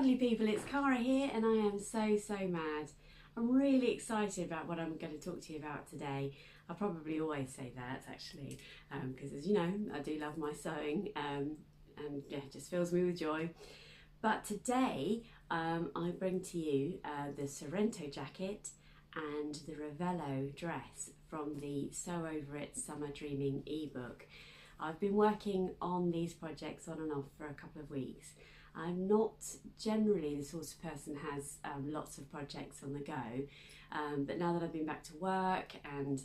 lovely people, it's Cara here and I am so mad. I'm really excited about what I'm going to talk to you about today. I probably always say that actually, because as you know, I do love my sewing and yeah, it just fills me with joy. But today I bring to you the Sorrento jacket and the Ravello dress from the Sew Over It Summer Dreaming ebook. I've been working on these projects on and off for a couple of weeks. I'm not generally the sort of person who has lots of projects on the go, but now that I've been back to work and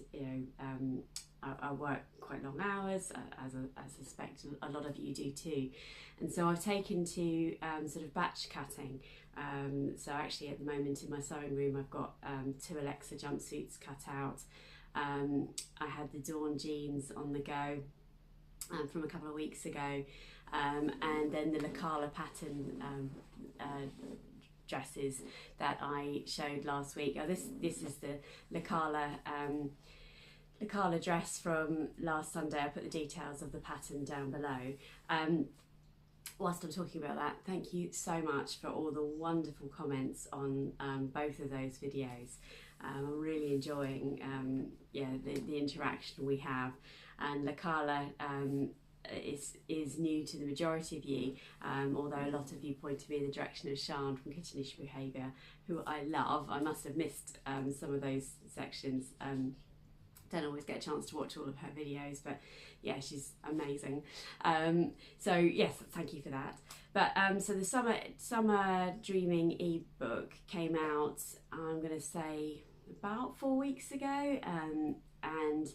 I work quite long hours, as I suspect a lot of you do too, and so I've taken to sort of batch cutting. So actually at the moment in my sewing room I've got 2 Alexa jumpsuits cut out. I had the Dawn jeans on the go from a couple of weeks ago, and then the Lacala pattern dresses that I showed last week. Oh, this is the Lacala dress from last Sunday. I put the details of the pattern down below. Whilst I'm talking about that, thank you so much for all the wonderful comments on both of those videos. I'm really enjoying the interaction we have, and Lacala is new to the majority of you, although a lot of you pointed me in the direction of Sian from Kittenish Behaviour, who I love. I must have missed some of those sections. Don't always get a chance to watch all of her videos, but yeah, she's amazing. So yes, thank you for that. But so the Summer Dreaming ebook came out, I'm going to say about 4 weeks ago, and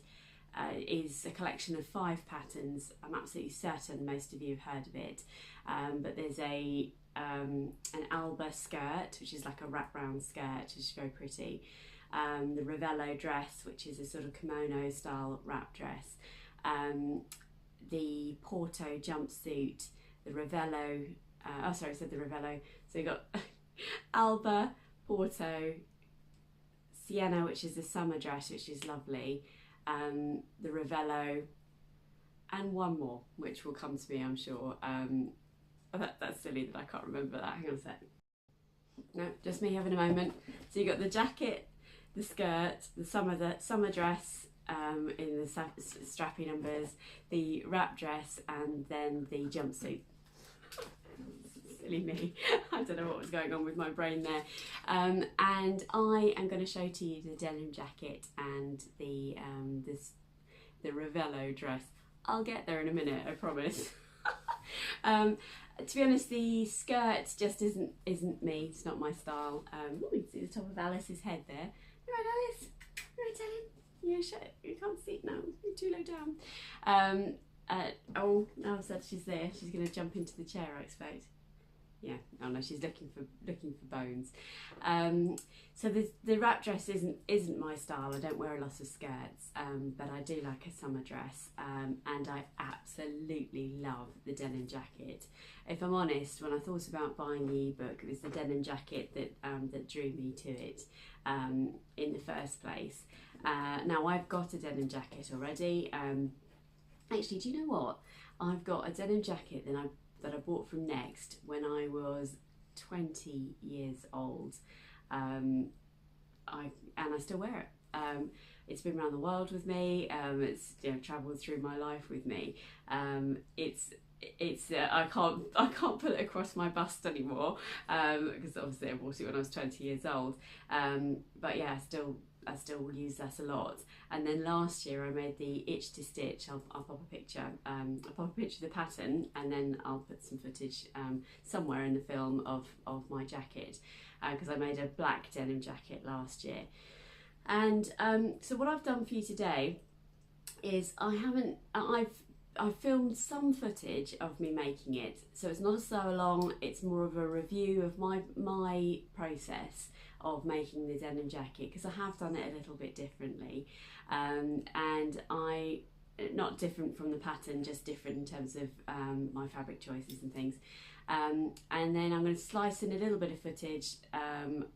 is a collection of 5 patterns. I'm absolutely certain most of you have heard of it, but there's an Alba skirt, which is like a wraparound skirt, which is very pretty. The Ravello dress, which is a sort of kimono style wrap dress, the Porto jumpsuit, the Ravello, oh sorry, I said the Ravello, so you got Alba, Porto, Sienna, which is a summer dress, which is lovely, the Ravello, and one more, which will come to me, I'm sure. That's silly that I can't remember that. Hang on a sec. No, just me having a moment. So you got the jacket, the skirt, the summer dress in the strappy numbers, the wrap dress, and then the jumpsuit. Silly me. I don't know what was going on with my brain there. And I am going to show to you the denim jacket and the Ravello dress. I'll get there in a minute, I promise. To be honest, the skirt just isn't me. It's not my style. You can see the top of Alice's head there. All right, Alice. All right, darling. Yeah, shit. You can't see it now. You're too low down. Oh, now I've said she's there. She's going to jump into the chair, I expect. Yeah. Oh no, she's looking for bones. So the wrap dress isn't my style. I don't wear a lot of skirts, but I do like a summer dress, and I absolutely love the denim jacket. If I'm honest, when I thought about buying the ebook, it was the denim jacket that drew me to it in the first place. Now I've got a denim jacket already. Actually, do you know what? I've got a denim jacket that I bought from Next when I was 20 years old. And I still wear it. It's been around the world with me. It's travelled through my life with me. I can't put it across my bust anymore because obviously I bought it when I was 20 years old. But yeah, I still use that a lot. And then last year I made the itch to stitch. I'll pop a picture. I'll pop a picture of the pattern, and then I'll put some footage somewhere in the film of my jacket, because I made a black denim jacket last year. And so what I've done for you today is I've filmed some footage of me making it, so it's not a sew along, it's more of a review of my process of making the denim jacket, because I have done it a little bit differently, and not different from the pattern, just different in terms of my fabric choices and things. And then I'm going to slice in a little bit of footage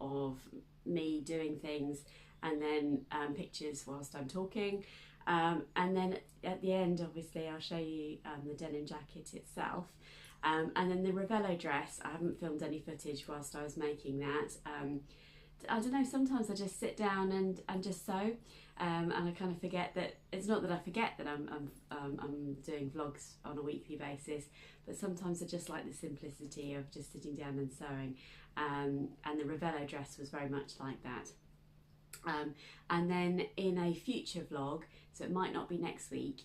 of me doing things, and then pictures whilst I'm talking. And then at the end, obviously, I'll show you the denim jacket itself. And then the Ravello dress, I haven't filmed any footage whilst I was making that. I don't know, sometimes I just sit down and just sew, and I kind of forget that, it's not that I forget that I'm doing vlogs on a weekly basis, but sometimes I just like the simplicity of just sitting down and sewing, and the Ravello dress was very much like that. And then in a future vlog, so it might not be next week,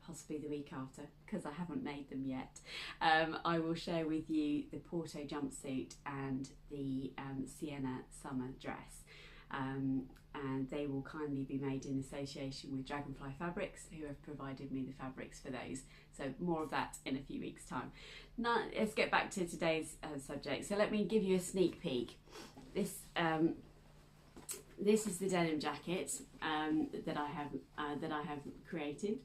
possibly the week after, because I haven't made them yet, I will share with you the Porto Jumpsuit and the Sienna Summer Dress, and they will kindly be made in association with Dragonfly Fabrics, who have provided me the fabrics for those. So more of that in a few weeks' time. Now let's get back to today's subject. So let me give you a sneak peek. This is the denim jacket that I have created.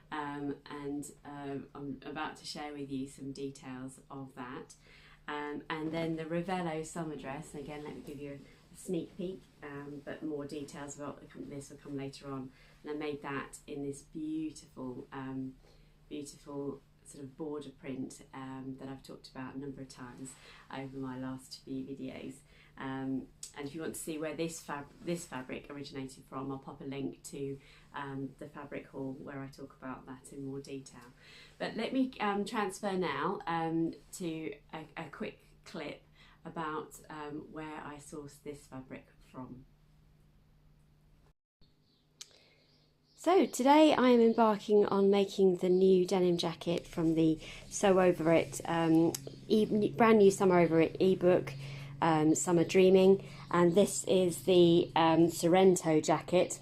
And I'm about to share with you some details of that, and then the Ravello summer dress. Again, let me give you a sneak peek, but more details about this will come later on. And I made that in this beautiful beautiful sort of border print that I've talked about a number of times over my last few videos. And if you want to see where this fabric originated from, I'll pop a link to the fabric haul where I talk about that in more detail. But let me transfer now to a quick clip about where I sourced this fabric from. So today I am embarking on making the new denim jacket from the Sew Over It, brand new Summer Over It ebook, Summer Dreaming, and this is the Sorrento jacket.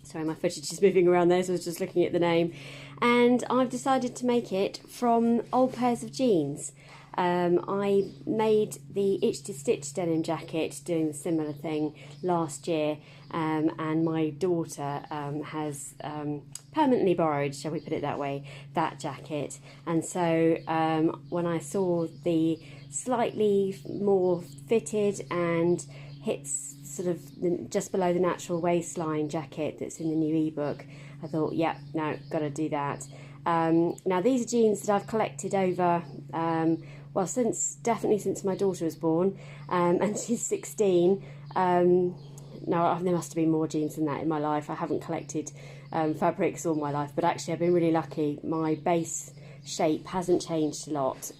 Sorry, my footage is moving around there, so I was just looking at the name. And I've decided to make it from old pairs of jeans. I made the Itch to Stitch denim jacket doing a similar thing last year, and my daughter has permanently borrowed, shall we put it that way, that jacket. And so when I saw the slightly more fitted and hits sort of just below the natural waistline jacket that's in the new ebook, I thought, yeah, no, gotta do that. Now these are jeans that I've collected over, well, definitely since my daughter was born, and she's 16. Now there must have been more jeans than that in my life. I haven't collected fabrics all my life, but actually I've been really lucky. My base shape hasn't changed a lot.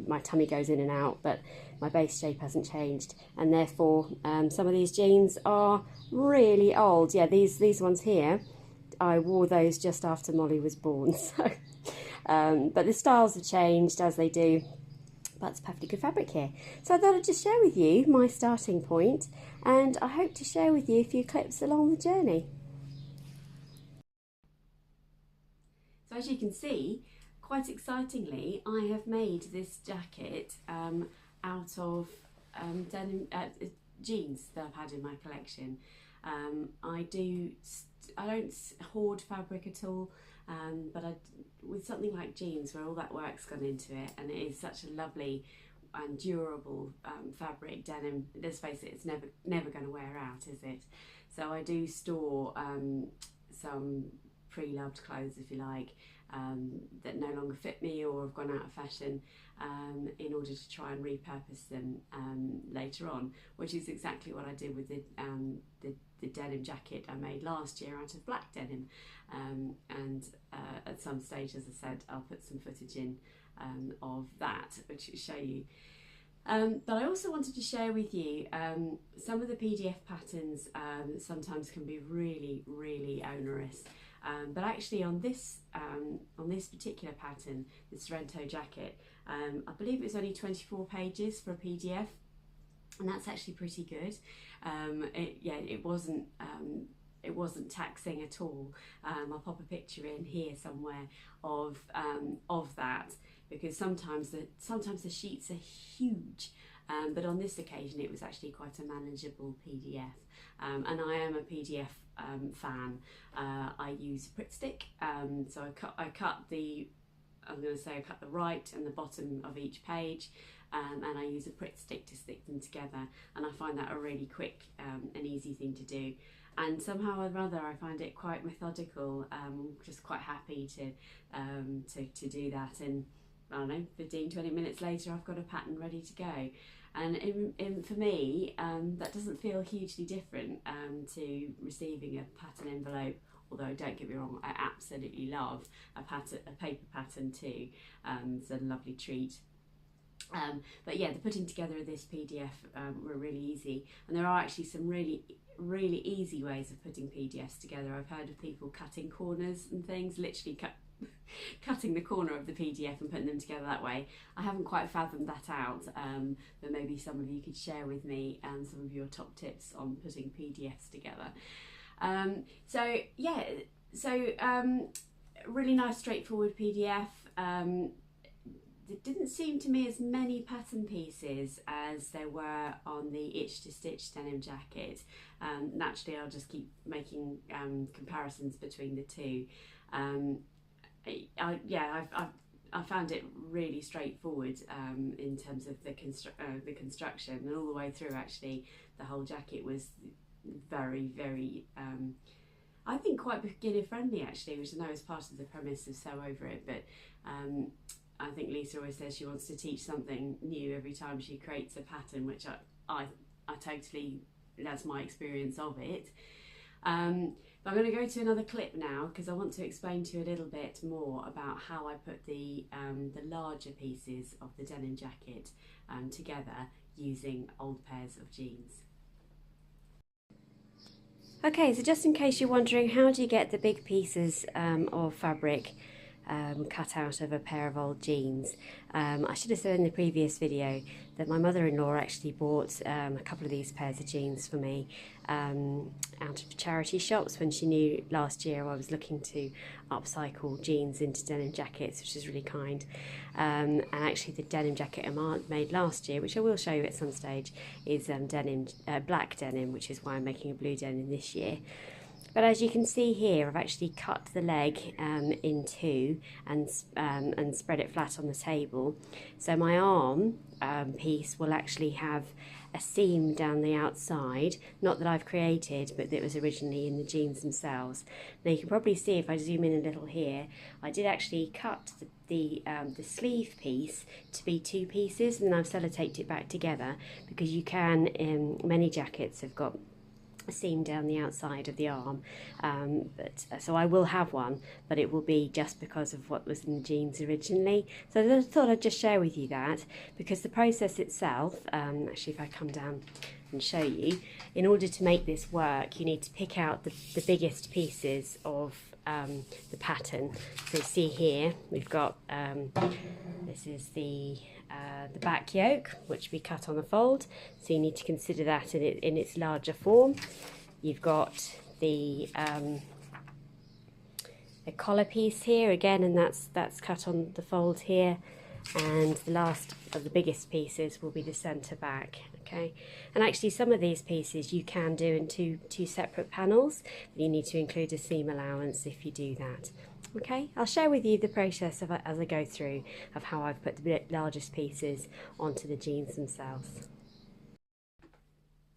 My tummy goes in and out, but my base shape hasn't changed, and therefore some of these jeans are really old. Yeah, these ones here, I wore those just after Molly was born, so but the styles have changed as they do, but it's perfectly good fabric here. So I thought I'd just share with you my starting point, and I hope to share with you a few clips along the journey. So as you can see, quite excitingly, I have made this jacket out of denim jeans that I've had in my collection. I don't hoard fabric at all, but with something like jeans where all that work's gone into it, and it is such a lovely and durable fabric, denim, let's face it, it's never going to wear out, is it? So I do store some pre-loved clothes, if you like, that no longer fit me or have gone out of fashion, in order to try and repurpose them later on, which is exactly what I did with the denim jacket I made last year out of black denim, and at some stage, as I said, I'll put some footage in of that, which will show you. But I also wanted to share with you some of the PDF patterns sometimes can be really, really onerous. But actually on this particular pattern, the Sorrento jacket, I believe it was only 24 pages for a PDF, and that's actually pretty good. It wasn't taxing at all. I'll pop a picture in here somewhere of that, because sometimes the sheets are huge, but on this occasion it was actually quite a manageable PDF. And I am a PDF fan. I use Pritt stick, so I cut the right and the bottom of each page, and I use a Pritt stick to stick them together, and I find that a really quick and easy thing to do. and somehow or other I find it quite methodical. Just quite happy to do that, and I don't know, 15-20 minutes later I've got a pattern ready to go. And for me, that doesn't feel hugely different to receiving a pattern envelope, although don't get me wrong, I absolutely love a paper pattern too. It's a lovely treat. But yeah, the putting together of this PDF were really easy, and there are actually some really easy ways of putting PDFs together. I've heard of people cutting corners and things, literally cutting the corner of the PDF and putting them together that way. I haven't quite fathomed that out, but maybe some of you could share with me some of your top tips on putting PDFs together. So yeah, really nice straightforward PDF. There didn't seem to me as many pattern pieces as there were on the Itch to Stitch denim jacket. Naturally I'll just keep making comparisons between the two. I found it really straightforward in terms of the construction, and all the way through actually the whole jacket was very I think quite beginner friendly actually, which I know is part of the premise of Sew Over It, but I think Lisa always says she wants to teach something new every time she creates a pattern, which I totally, that's my experience of it. But I'm going to go to another clip now because I want to explain to you a little bit more about how I put the larger pieces of the denim jacket together using old pairs of jeans. Okay, so just in case you're wondering, how do you get the big pieces of fabric cut out of a pair of old jeans? I should have said in the previous video that my mother-in-law actually bought a couple of these pairs of jeans for me out of charity shops when she knew last year I was looking to upcycle jeans into denim jackets, which is really kind. And actually the denim jacket I made last year, which I will show you at some stage, is black denim, which is why I'm making a blue denim this year. But as you can see here, I've actually cut the leg in two and spread it flat on the table. So my arm piece will actually have a seam down the outside, not that I've created, but that was originally in the jeans themselves. Now you can probably see if I zoom in a little here, I did actually cut the sleeve piece to be two pieces, and then I've sellotaped it back together, because you can, many jackets have got a seam down the outside of the arm, so I will have one, but it will be just because of what was in the jeans originally. So I just thought I'd just share with you that, because the process itself, actually if I come down and show you, in order to make this work you need to pick out the biggest pieces of the pattern. So you see here we've got this is the back yoke, which we cut on a fold, so you need to consider that in its larger form. You've got the collar piece here again, and that's cut on the fold here, and the last of the biggest pieces will be the centre back. Okay, and actually some of these pieces you can do in two separate panels, but you need to include a seam allowance if you do that. Okay, I'll share with you the process as I go through of how I've put the largest pieces onto the jeans themselves.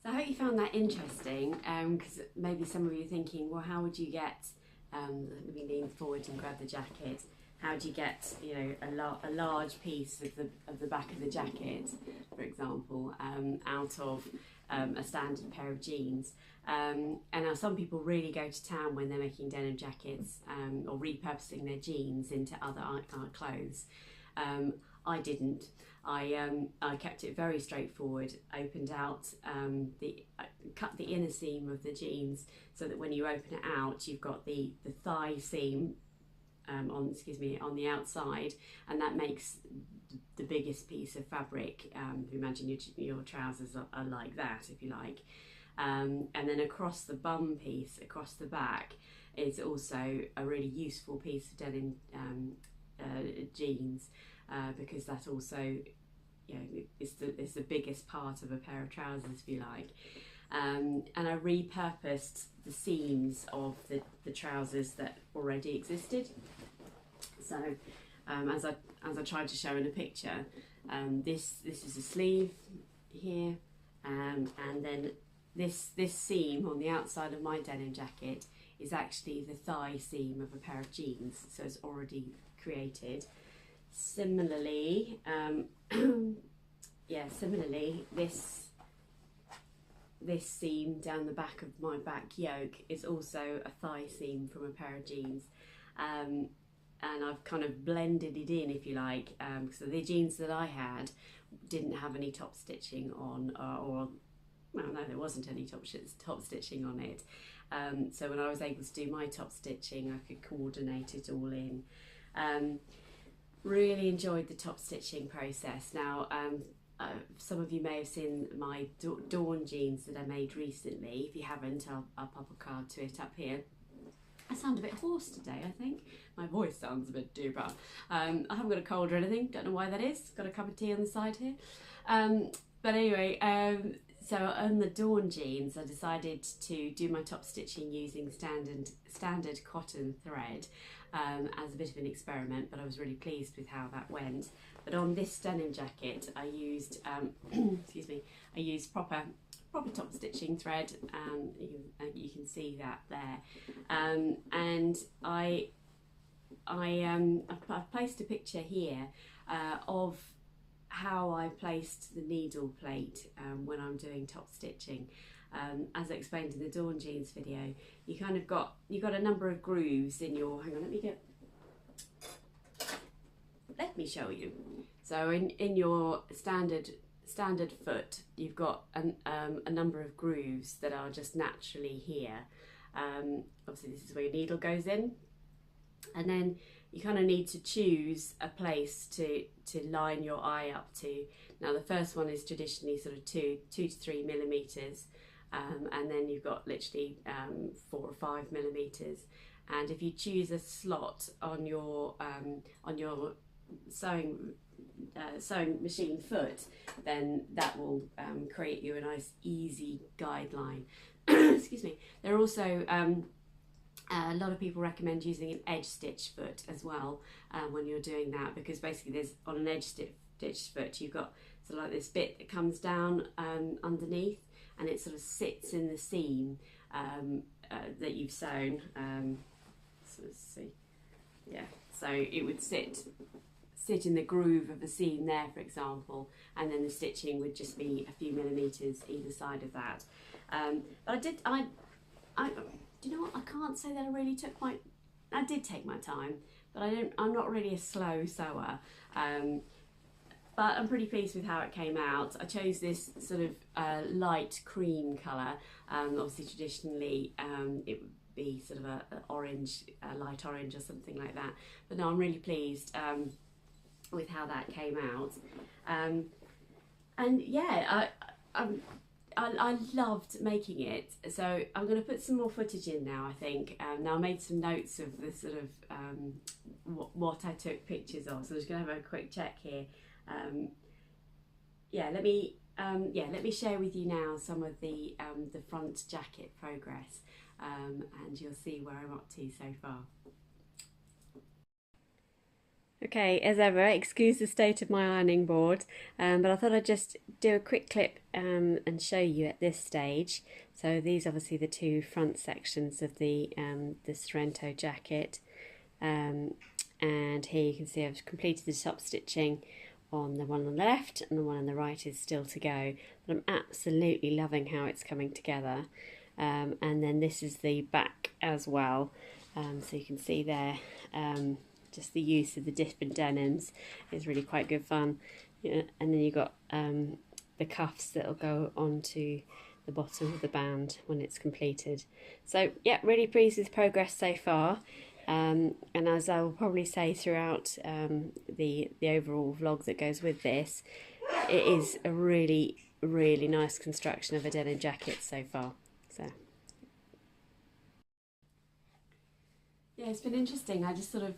So I hope you found that interesting, because maybe some of you are thinking, well, how would you get, let me lean forward and grab the jacket, how do you get, you know, a large piece of the back of the jacket, for example, out of a standard pair of jeans? And now some people really go to town when they're making denim jackets or repurposing their jeans into other clothes. I didn't. I kept it very straightforward, opened out cut the inner seam of the jeans so that when you open it out you've got the thigh seam on the outside, and that makes the biggest piece of fabric. Imagine your trousers are like that, if you like. And then across the bum piece, across the back, is also a really useful piece of denim jeans, because that also, you know, is the biggest part of a pair of trousers, if you like. And I repurposed the seams of the trousers that already existed. So as I tried to show in a picture, this is a sleeve here, and then this seam on the outside of my denim jacket is actually the thigh seam of a pair of jeans, so it's already created. Similarly, similarly, this seam down the back of my back yoke is also a thigh seam from a pair of jeans. And I've kind of blended it in, if you like. So the jeans that I had didn't have any top stitching on, well, no, there wasn't any top stitching on it. So when I was able to do my top stitching, I could coordinate it all in. Really enjoyed the top stitching process. Now, some of you may have seen my Dawn jeans that I made recently. If you haven't, I'll pop a card to it up here. I sound a bit hoarse today, I think. My voice sounds a bit deeper. I haven't got a cold or anything, don't know why that is. Got a cup of tea on the side here. But anyway, so on the Dawn jeans, I decided to do my top stitching using standard cotton thread as a bit of an experiment, but I was really pleased with how that went. But on this denim jacket, I used, excuse me, I used proper top stitching thread. You can see that there, and I've placed a picture here of how I placed the needle plate when I'm doing top stitching. As I explained in the Dawn jeans video, you got a number of grooves in your, hang on, let me show you. So in your standard foot, you've got a number of grooves that are just naturally here. Obviously this is where your needle goes in, and then you kind of need to choose a place to line your eye up to. Now the first one is traditionally sort of 2 to 3 millimeters, and then you've got literally 4 or 5 millimeters. And if you choose a slot on your sewing machine foot, then that will create you a nice easy guideline. Excuse me. There are also a lot of people recommend using an edge stitch foot as well when you're doing that, because basically there's, on an edge stitch foot, you've got sort of like this bit that comes down underneath, and it sort of sits in the seam that you've sewn. So let's see, yeah, so it would sit in the groove of the seam there, for example, and then the stitching would just be a few millimeters either side of that. But do you know what? I can't say that I did take my time, but I'm not really a slow sewer. But I'm pretty pleased with how it came out. I chose this sort of light cream colour. Obviously traditionally it would be sort of a light orange or something like that. But no, I'm really pleased with how that came out. And yeah, I loved making it. So I'm going to put some more footage in now, I think. Now I made some notes of the sort of what I took pictures of. So I'm just going to have a quick check here. Let me share with you now some of the front jacket progress, and you'll see where I'm up to so far. Okay, as ever, excuse the state of my ironing board, but I thought I'd just do a quick clip and show you at this stage. So these are obviously the two front sections of the Sorrento jacket, and here you can see I've completed the top stitching on the one on the left, and the one on the right is still to go. But I'm absolutely loving how it's coming together. And then this is the back as well, so you can see there. Just the use of the different denims is really quite good fun. Yeah, and then you've got the cuffs that'll go onto the bottom of the band when it's completed. So yeah, really pleased with progress so far. And as I will probably say throughout the overall vlog that goes with this, it is a really, really nice construction of a denim jacket so far. So. Yeah, it's been interesting. I just sort of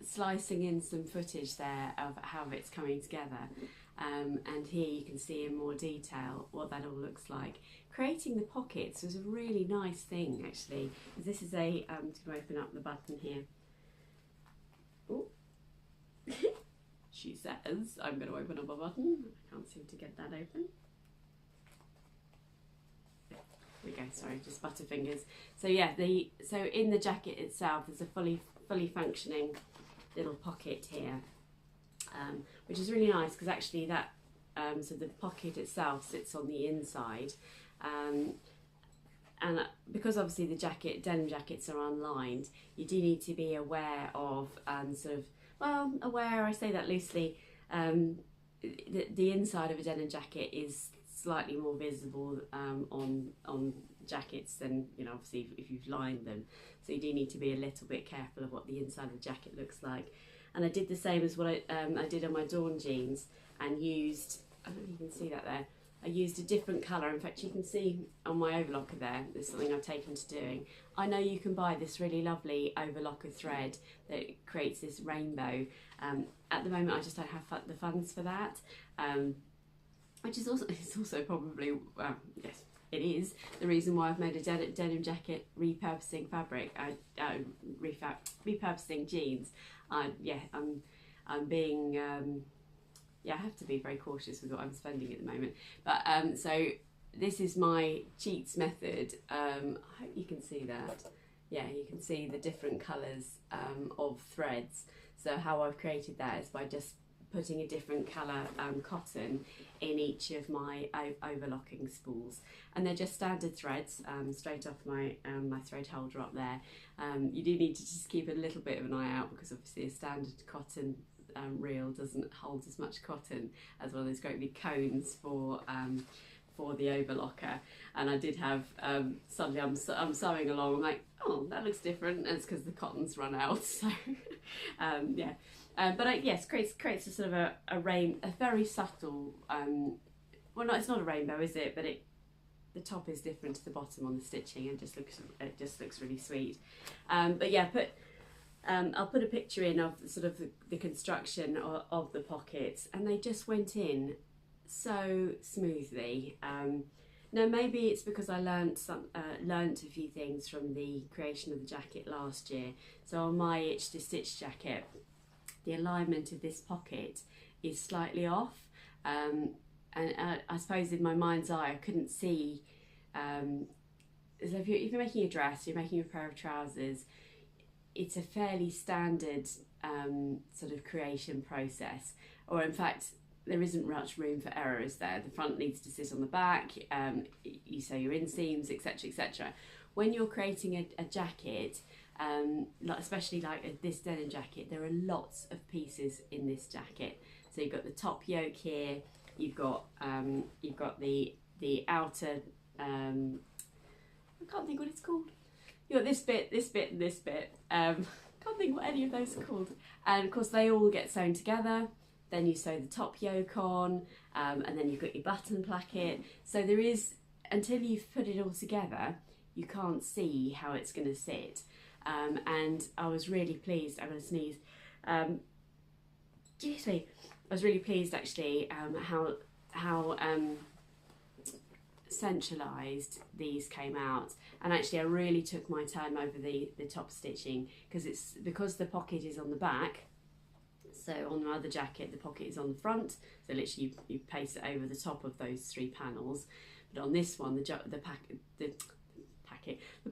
slicing in some footage there of how it's coming together, and here you can see in more detail what that all looks like. Creating the pockets was a really nice thing, actually. This is a just going to open up the button here. Oh, she says I'm going to open up a button. I can't seem to get that open. we go, sorry, just butterfingers. So yeah, so in the jacket itself there's a fully functioning little pocket here, which is really nice because actually that so the pocket itself sits on the inside, and because obviously the denim jackets are unlined, you do need to be aware of I say that loosely, the inside of a denim jacket is slightly more visible on jackets than, you know, obviously if you've lined them, so you do need to be a little bit careful of what the inside of the jacket looks like. And I did the same as what I did on my Dawn jeans, and used, I don't know if you can see that there, I used a different colour. In fact, you can see on my overlocker there, there's something I've taken to doing. I know you can buy this really lovely overlocker thread that creates this rainbow. At the moment I just don't have the funds for that, which is also probably, yes, it is the reason why I've made a denim jacket repurposing fabric, repurposing jeans. Yeah, I'm being, yeah, I have to be very cautious with what I'm spending at the moment. But so this is my cheats method. I hope you can see that. Yeah, you can see the different colours of threads. So how I've created that is by just putting a different colour cotton in each of my overlocking spools, and they're just standard threads straight off my my thread holder up there. You do need to just keep a little bit of an eye out, because obviously a standard cotton reel doesn't hold as much cotton as one of those great big cones for the overlocker. And I did have suddenly I'm sewing along, I'm like, oh, that looks different, and it's because the cotton's run out. So yeah, but yes, creates a sort of a very subtle, well, no, it's not a rainbow, is it? But the top is different to the bottom on the stitching, and it just looks really sweet. But yeah, I'll put a picture in of the construction of the pockets, and they just went in so smoothly. Now maybe it's because I learnt a few things from the creation of the jacket last year. So on my Itch to Stitch jacket, the alignment of this pocket is slightly off, and I suppose in my mind's eye I couldn't see. So if you're making a dress, you're making a pair of trousers, it's a fairly standard sort of creation process, or in fact there isn't much room for error, is there? The front needs to sit on the back, you sew your inseams, etc, etc. When you're creating a jacket, especially like this denim jacket, there are lots of pieces in this jacket. So you've got the top yoke here, you've got the outer, I can't think what it's called. You've got this bit, and this bit. Can't think what any of those are called. And of course they all get sewn together. Then you sew the top yoke on, and then you've got your button placket. So there is, until you've put it all together, you can't see how it's going to sit. And I was really pleased. I'm going to sneeze. Excuse me. I was really pleased actually how centralised these came out, and actually I really took my time over the top stitching, because the pocket is on the back. So on the other jacket the pocket is on the front, so literally you place it over the top of those 3 panels, but on this one the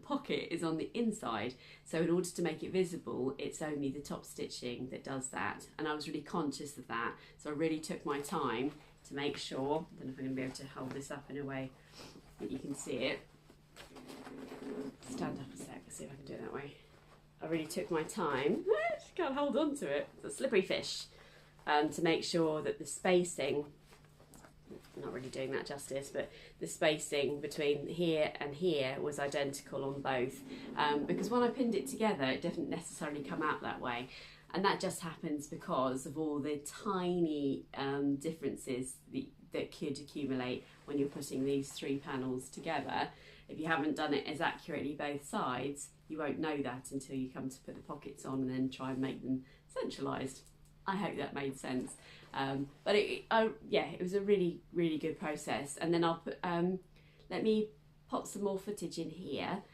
pocket is on the inside. So in order to make it visible, it's only the top stitching that does that, and I was really conscious of that. So I really took my time to make sure, I don't know if I'm going to be able to hold this up in a way that you can see it. Stand up a sec, let's see if I can do it that way. I really took my time, just can't hold on to it, it's a slippery fish, to make sure that the spacing, I'm not really doing that justice, but the spacing between here and here was identical on both, because when I pinned it together it didn't necessarily come out that way. And that just happens because of all the tiny differences that could accumulate when you're putting these 3 panels together. If you haven't done it as accurately both sides, you won't know that until you come to put the pockets on and then try and make them centralised. I hope that made sense. But yeah, it was a really, really good process. And then I'll put, let me pop some more footage in here,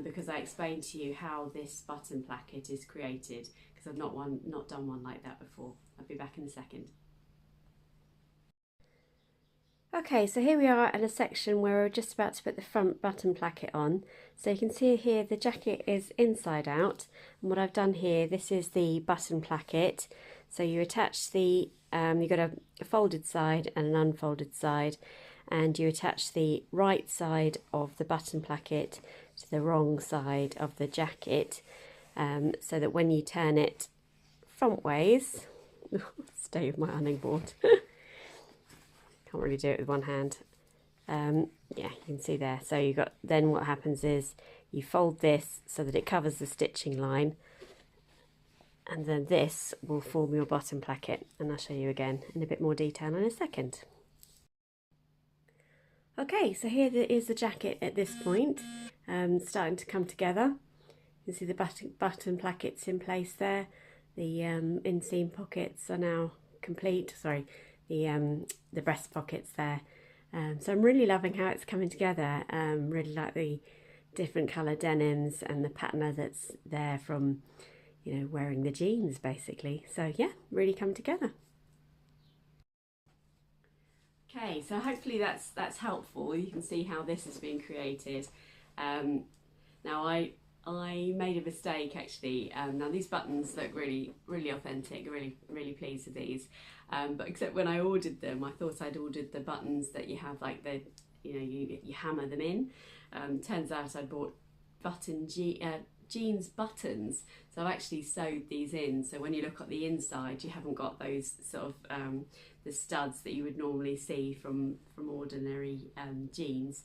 because I explained to you how this button placket is created, because I've not done one like that before. I'll be back in a second. Okay, so here we are at a section where we're just about to put the front button placket on. So you can see here the jacket is inside out, and what I've done here, this is the button placket. So you attach the, you've got a folded side and an unfolded side, and you attach the right side of the button placket to the wrong side of the jacket, so that when you turn it front ways, stay with my ironing board. Can't really do it with one hand. Yeah, you can see there. So you got, then what happens is you fold this so that it covers the stitching line, and then this will form your bottom placket, and I'll show you again in a bit more detail in a second. Okay, so here is the jacket at this point, starting to come together. You can see the button plackets in place there. The inseam pockets are now complete. Sorry, the breast pockets there. So I'm really loving how it's coming together. Really like the different colour denims and the pattern that's there from, you know, wearing the jeans basically. So yeah, really come together. Okay, so hopefully that's helpful. You can see how this has been created. Now I made a mistake actually. Now these buttons look really authentic. Really pleased with these. But except when I ordered them, I thought I'd ordered the buttons that you have like the, you know, you hammer them in. Turns out I bought jeans buttons, so I've actually sewed these in. So when you look at the inside, you haven't got those sort of the studs that you would normally see from ordinary jeans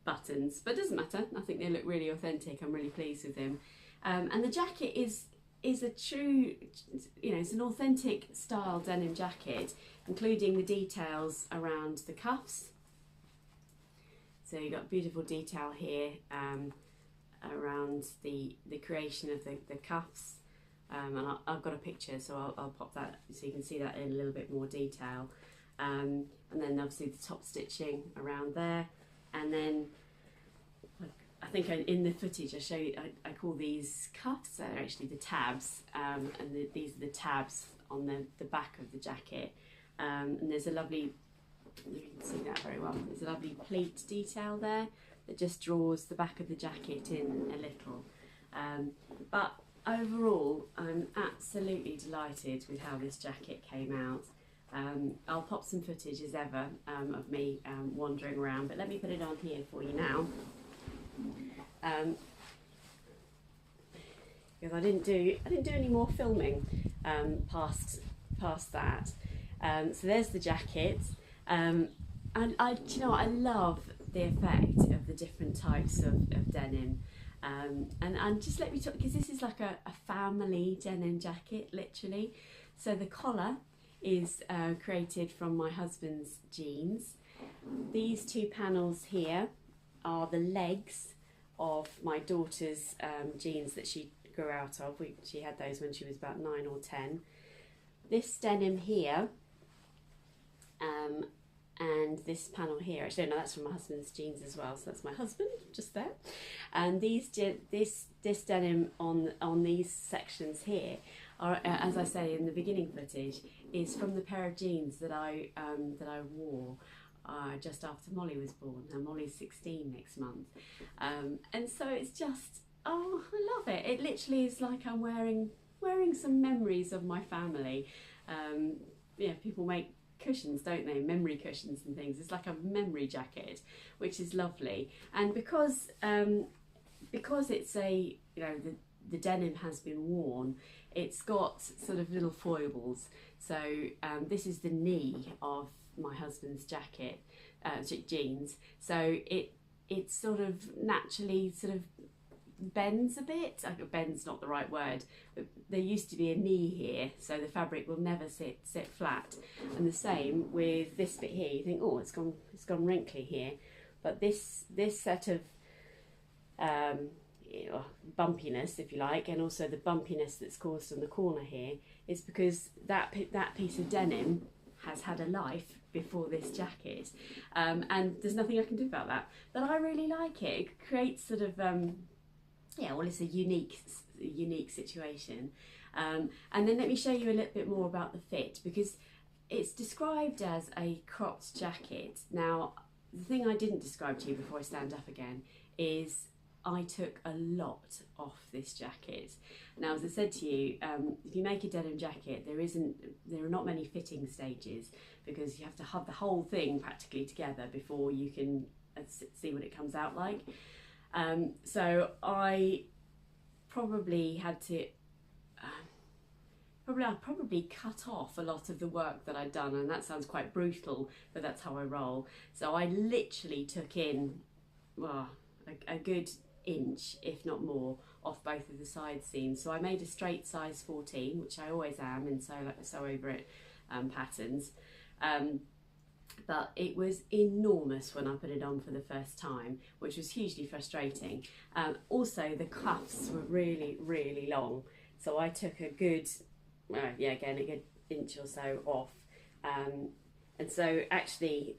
buttons. But it doesn't matter. I think they look really authentic. I'm really pleased with them. And the jacket is a true, you know, it's an authentic style denim jacket, including the details around the cuffs. So you've got beautiful detail here around the creation of the cuffs, and I've got a picture, so I'll pop that so you can see that in a little bit more detail, and then obviously the top stitching around there, and then I think in the footage I show you, I call these cuffs, they're actually the tabs, and these are the tabs on the back of the jacket, and there's a lovely, you can see that very well, there's a lovely pleat detail there that just draws the back of the jacket in a little. But overall, I'm absolutely delighted with how this jacket came out. I'll pop some footage as ever of me wandering around, but let me put it on here for you now. Because I didn't do any more filming past that. So there's the jacket. And do you know what? I love the effect of the different types of denim, and just let me talk, because this is like a family denim jacket literally. So the collar is created from my husband's jeans. These two panels here are the legs of my daughter's jeans that she grew out of. She had those when she was about 9 or 10. This denim here and this panel here, actually no, that's from my husband's jeans as well, so that's my husband just there. And this denim on these sections here are, as I say in the beginning footage, is from the pair of jeans that I wore just after Molly was born. Now Molly's 16 next month, and so it's just, oh, I love it. It literally is like I'm wearing some memories of my family. Yeah, people make cushions, don't they? Memory cushions and things. It's like a memory jacket, which is lovely. And because it's a, you know, the denim has been worn, it's got sort of little foibles. So this is the knee of my husband's jacket, jeans. So it sort of naturally sort of bends a bit. Bend's not the right word, but there used to be a knee here, so the fabric will never sit flat. And the same with this bit here. You think, oh, it's gone wrinkly here, but this set of bumpiness, if you like, and also the bumpiness that's caused on the corner here is because that piece of denim has had a life before this jacket, and there's nothing I can do about that. But I really like it. It creates sort of yeah, well, it's a unique situation. And then let me show you a little bit more about the fit, because it's described as a cropped jacket. Now, the thing I didn't describe to you before I stand up again is I took a lot off this jacket. Now, as I said to you, if you make a denim jacket, there are not many fitting stages, because you have to have the whole thing practically together before you can see what it comes out like. So I probably had to I probably cut off a lot of the work that I'd done, and that sounds quite brutal, but that's how I roll. So I literally took in, well, a good inch, if not more, off both of the side seams. So I made a straight size 14, which I always am in Sew Over It patterns. But it was enormous when I put it on for the first time, which was hugely frustrating. Also, the cuffs were really, really long. So I took a good, again, a good inch or so off. And so actually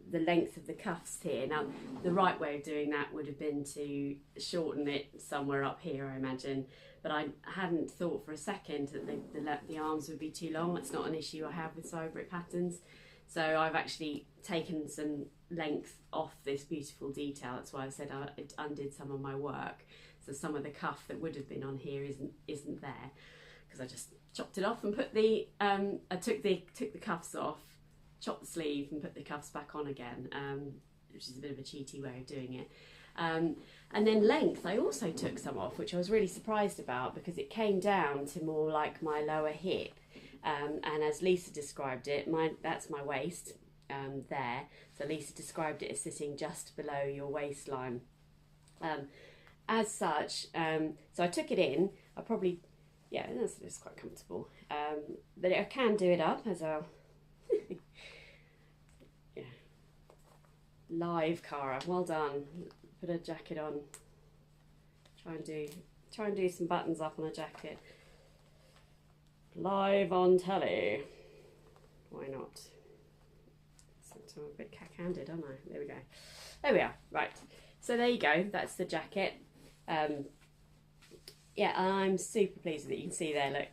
the length of the cuffs here, now the right way of doing that would have been to shorten it somewhere up here, I imagine. But I hadn't thought for a second that the arms would be too long. That's not an issue I have with Sew Over It patterns. So I've actually taken some length off this beautiful detail. That's why I said it undid some of my work. So some of the cuff that would have been on here isn't there, because I just chopped it off and put the I took the cuffs off, chopped the sleeve and put the cuffs back on again, which is a bit of a cheaty way of doing it. And then length, I also took some off, which I was really surprised about, because it came down to more like my lower hip. And as Lisa described it, that's my waist there. So Lisa described it as sitting just below your waistline. As such, so I took it in. I probably, it's quite comfortable. But I can do it up as well. Yeah. Live, Cara. Well done. Put a jacket on. Try and do some buttons up on a jacket. Live on telly. Why not? I'm a bit cack-handed, aren't I? There we go. There we are. Right. So there you go. That's the jacket. Yeah, I'm super pleased that you can see there.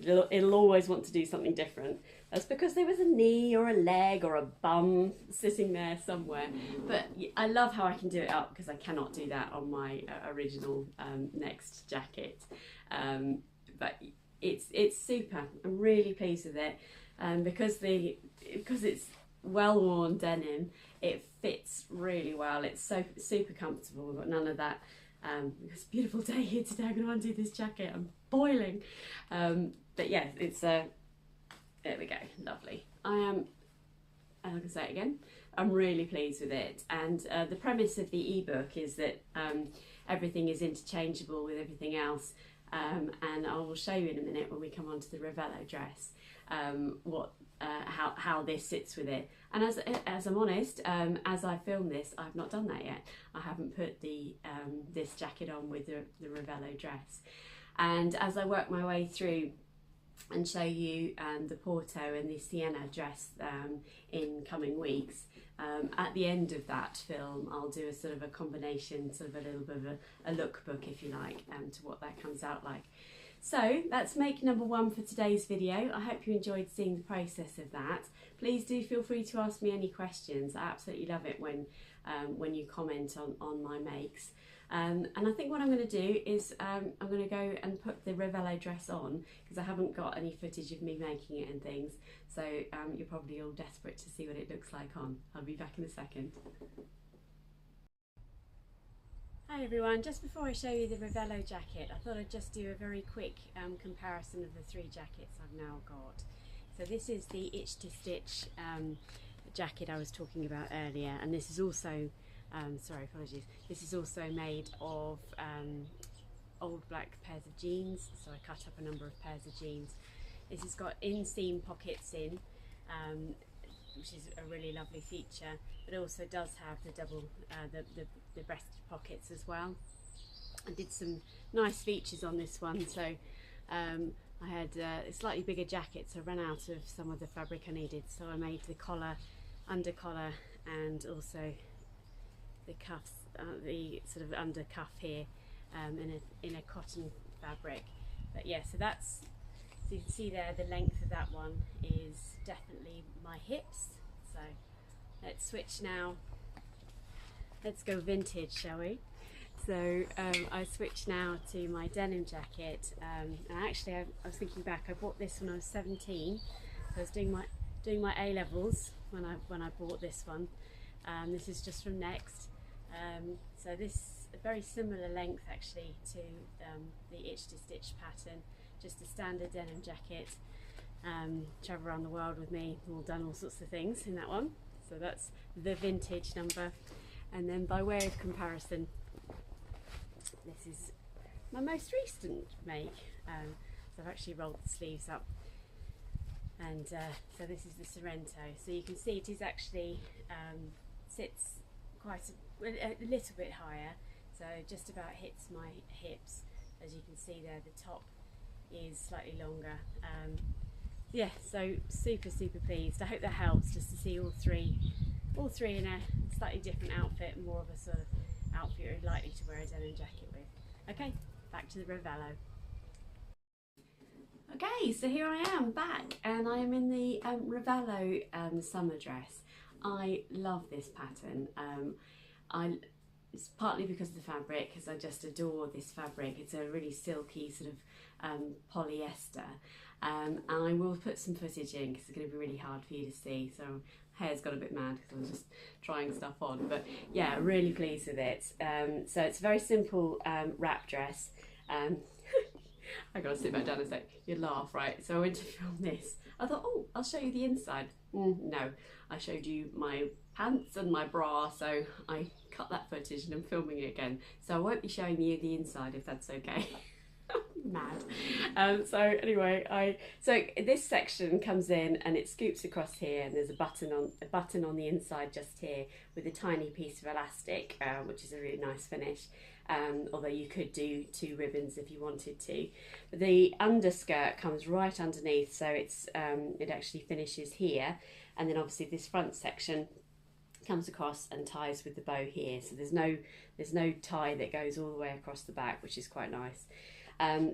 Look, it'll always want to do something different. That's because there was a knee or a leg or a bum sitting there somewhere. But I love how I can do it up, because I cannot do that on my original next jacket. But it's super. I'm really pleased with it, because it's well-worn denim. It fits really well. It's so super comfortable. We've got none of that. It's a beautiful day here today. I'm going to undo this jacket. I'm boiling. But yeah, it's there we go. Lovely. I'm going to say it again. I'm really pleased with it. And the premise of the ebook is that everything is interchangeable with everything else. And I will show you in a minute when we come on to the Ravello dress how this sits with it. And as I'm honest, as I film this, I've not done that yet. I haven't put the this jacket on with the Ravello dress. And as I work my way through and show you the Porto and the Sienna dress in coming weeks, at the end of that film I'll do a sort of a combination, sort of a little bit of a lookbook, if you like, to what that comes out like. So that's make number 1 for today's video. I hope you enjoyed seeing the process of that. Please do feel free to ask me any questions. I absolutely love it when you comment on my makes. And I think what I'm going to do is I'm going to go and put the Ravello dress on, because I haven't got any footage of me making it and things. So you're probably all desperate to see what it looks like on. I'll be back in a second. Hi everyone, just before I show you the Ravello jacket, I thought I'd just do a very quick comparison of the 3 jackets I've now got. So this is the Itch to Stitch jacket I was talking about earlier, and this is also, sorry, apologies, this is also made of old black pairs of jeans, so I cut up a number of pairs of jeans. This has got inseam pockets in, which is a really lovely feature, but it also does have the double, the breast pockets as well. I did some nice features on this one, so I had a slightly bigger jacket, so I ran out of some of the fabric I needed, so I made the collar, under collar, and also the cuffs, the sort of under cuff here, in a cotton fabric. But yeah, so that's, so you can see there the length of that one is definitely my hips. So let's switch now. Let's go vintage, shall we? So I switched now to my denim jacket, and actually I was thinking back. I bought this when I was 17. So I was doing my A levels when I bought this one. This is just from Next. So this a very similar length actually to the Itch to Stitch pattern. Just a standard denim jacket. Travel around the world with me. All done all sorts of things in that one. So that's the vintage number. And then by way of comparison, this is my most recent make. So I've actually rolled the sleeves up, and so this is the Sorrento. So you can see it is actually sits quite a little bit higher, so just about hits my hips. As you can see there, the top is slightly longer. Yeah, so super pleased. I hope that helps, just to see all three in a slightly different outfit, more of a sort of outfit you're likely to wear a denim jacket with. Okay, back to the Ravello. Okay, so here I am back, and I am in the Ravello summer dress. I love this pattern. It's partly because of the fabric, because I just adore this fabric. It's a really silky sort of polyester. And I will put some footage in because it's going to be really hard for you to see. So hair's got a bit mad because I was just trying stuff on. But yeah, really pleased with it. So it's a very simple wrap dress. I gotta sit back down and say, you laugh, right? So I went to film this. I thought, oh, I'll show you the inside. No, I showed you my pants and my bra, so I cut that footage and I'm filming it again. So I won't be showing you the inside, if that's okay. Mad. So anyway, so this section comes in and it scoops across here, and there's a button on the inside just here with a tiny piece of elastic, which is a really nice finish. Although you could do 2 ribbons if you wanted to. But the underskirt comes right underneath, so it's it actually finishes here, and then obviously this front section comes across and ties with the bow here. So there's no tie that goes all the way across the back, which is quite nice.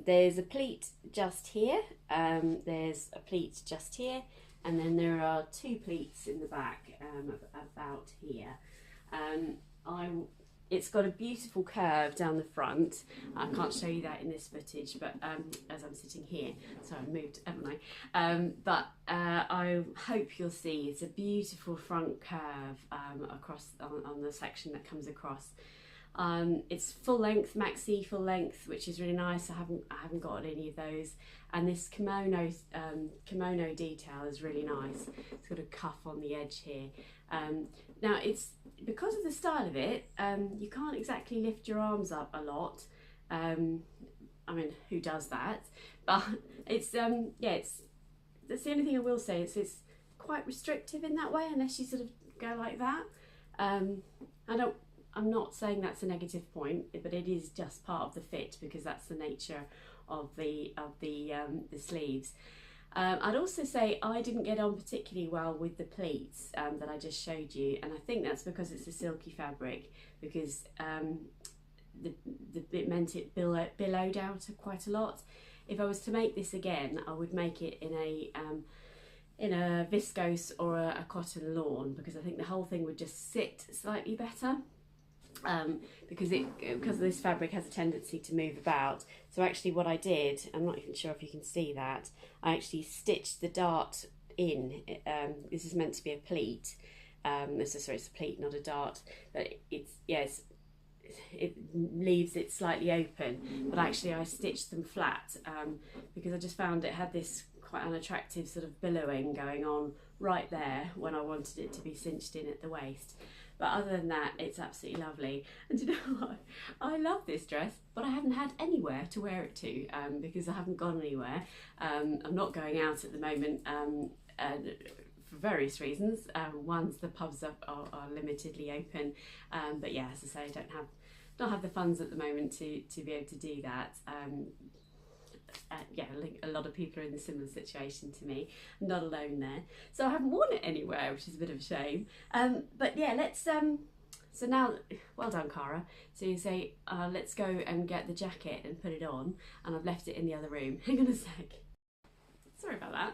There's a pleat just here, there's a pleat just here, and then there are 2 pleats in the back about here. It's got a beautiful curve down the front. I can't show you that in this footage, but as I'm sitting here, so I've moved, haven't I? But I hope you'll see it's a beautiful front curve across on the section that comes across. It's full length, maxi full length, which is really nice. I haven't got any of those, and this kimono detail is really nice. It's got a cuff on the edge here. Now it's because of the style of it, you can't exactly lift your arms up a lot. I mean, who does that? But it's yeah, that's the only thing I will say. It's quite restrictive in that way, unless you sort of go like that. I'm not saying that's a negative point, but it is just part of the fit because that's the nature of the sleeves. I'd also say I didn't get on particularly well with the pleats that I just showed you, and I think that's because it's a silky fabric, because it meant it billowed out quite a lot. If I was to make this again, I would make it in a viscose or a cotton lawn, because I think the whole thing would just sit slightly better. Because this fabric has a tendency to move about. So actually what I did, I'm not even sure if you can see that, I actually stitched the dart in. This is meant to be a pleat. Sorry, it's a pleat, not a dart, but it leaves it slightly open, but actually I stitched them flat because I just found it had this quite unattractive sort of billowing going on right there when I wanted it to be cinched in at the waist. But other than that, it's absolutely lovely. And you know what? I love this dress, but I haven't had anywhere to wear it to because I haven't gone anywhere. I'm not going out at the moment for various reasons. One's the pubs are limitedly open, but yeah, as I say, I don't have the funds at the moment to be able to do that. Yeah, a lot of people are in a similar situation to me. I'm not alone there, so I haven't worn it anywhere, which is a bit of a shame. But yeah, let's so now, well done, Cara. So you say let's go and get the jacket and put it on, and I've left it in the other room. Hang on a sec. Sorry about that.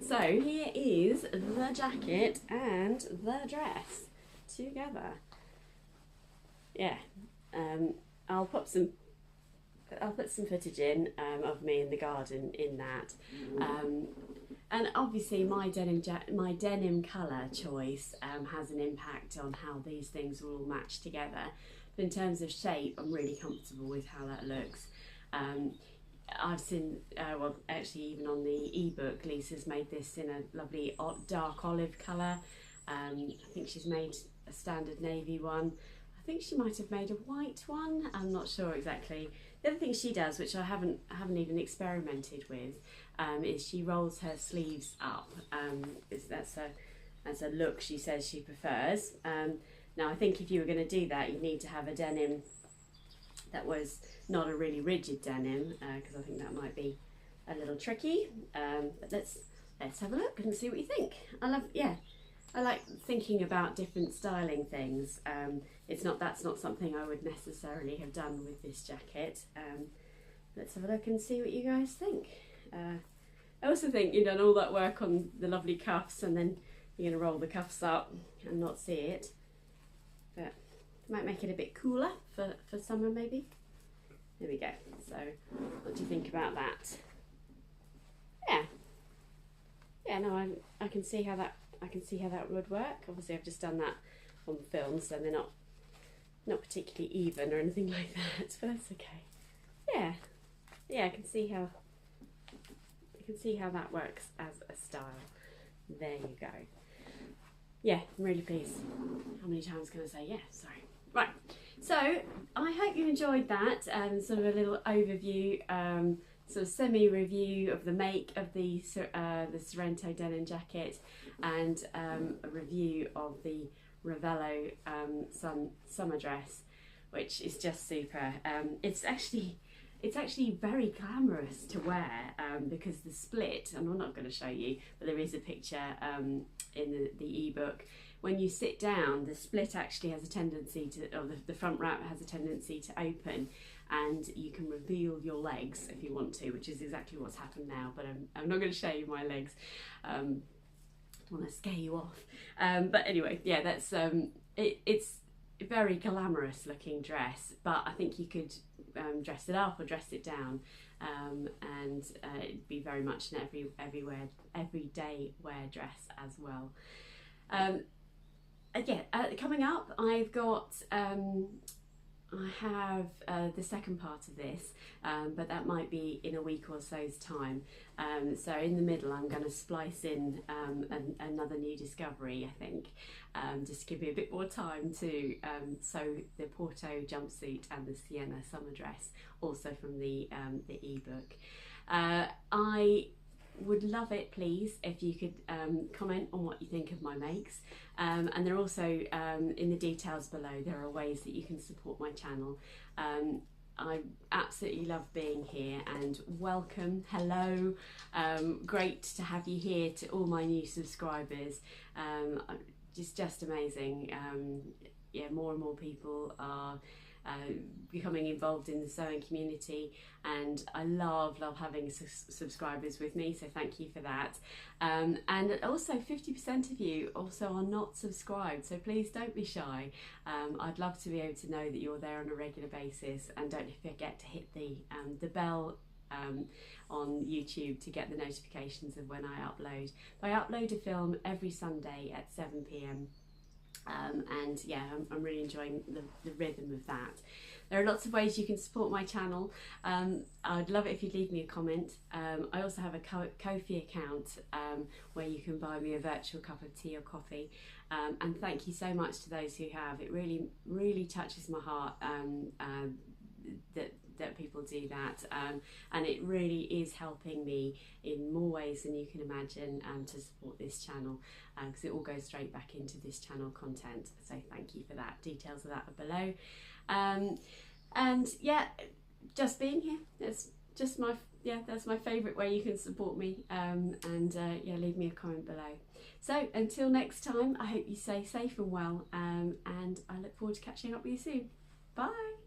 So here is the jacket and the dress together. Yeah, I'll put some footage in of me in the garden in that, and obviously my denim colour choice has an impact on how these things will all match together. But in terms of shape, I'm really comfortable with how that looks. I've seen, well, actually even on the ebook, Lisa's made this in a lovely dark olive colour. I think she's made a standard navy one. I think she might have made a white one. I'm not sure exactly. The other thing she does, which I haven't even experimented with, is she rolls her sleeves up. That's a look she says she prefers. Now I think if you were going to do that, you need to have a denim that was not a really rigid denim, because I think that might be a little tricky. But let's have a look and see what you think. I like thinking about different styling things. That's not something I would necessarily have done with this jacket. Let's have a look and see what you guys think. I also think you've done all that work on the lovely cuffs, and then you're going to roll the cuffs up and not see it. But might make it a bit cooler for summer maybe. There we go. So what do you think about that? Yeah, no, I can see how that would work. Obviously I've just done that on film, so they're not particularly even or anything like that, but that's okay. Yeah, I can see how that works as a style. There you go. Yeah, I'm really pleased. How many times can I say yeah? Sorry. Right, so I hope you enjoyed that, sort of a little overview, sort of semi-review of the make of the Sorrento Denim jacket, and a review of the Ravello summer dress, which is just super. It's actually very glamorous to wear, because the split, and I'm not going to show you, but there is a picture in the ebook. When you sit down, the split actually has a tendency to, or the front wrap has a tendency to open, and you can reveal your legs if you want to, which is exactly what's happened now, but I'm not going to show you my legs. I don't want to scare you off. But anyway, yeah, that's it's a very glamorous looking dress, but I think you could dress it up or dress it down, and it'd be very much an everyday wear dress as well. Coming up, I've got I have the second part of this, but that might be in a week or so's time. So in the middle, I'm going to splice in another new discovery, I think, just to give me a bit more time to sew the Porto Jumpsuit and the Sienna Summer Dress, also from the ebook. I would love it, please, if you could comment on what you think of my makes, and they're also in the details below. There are ways that you can support my channel. I absolutely love being here, and welcome, hello, great to have you here to all my new subscribers. Just amazing. Yeah, more and more people are becoming involved in the sewing community, and I love having subscribers with me, so thank you for that. And also 50% of you also are not subscribed, so please don't be shy. I'd love to be able to know that you're there on a regular basis, and don't forget to hit the bell on YouTube to get the notifications of when I upload. I upload a film every Sunday at 7 p.m. And yeah, I'm really enjoying the rhythm of that. There are lots of ways you can support my channel. I'd love it if you'd leave me a comment. I also have a Kofi account where you can buy me a virtual cup of tea or coffee, and thank you so much to those who have. It really touches my heart that people do that, and it really is helping me in more ways than you can imagine to support this channel, because it all goes straight back into this channel content, so thank you for that. Details of that are below. And yeah, just being here, that's my favourite way you can support me, and yeah, leave me a comment below. So until next time, I hope you stay safe and well, and I look forward to catching up with you soon. Bye.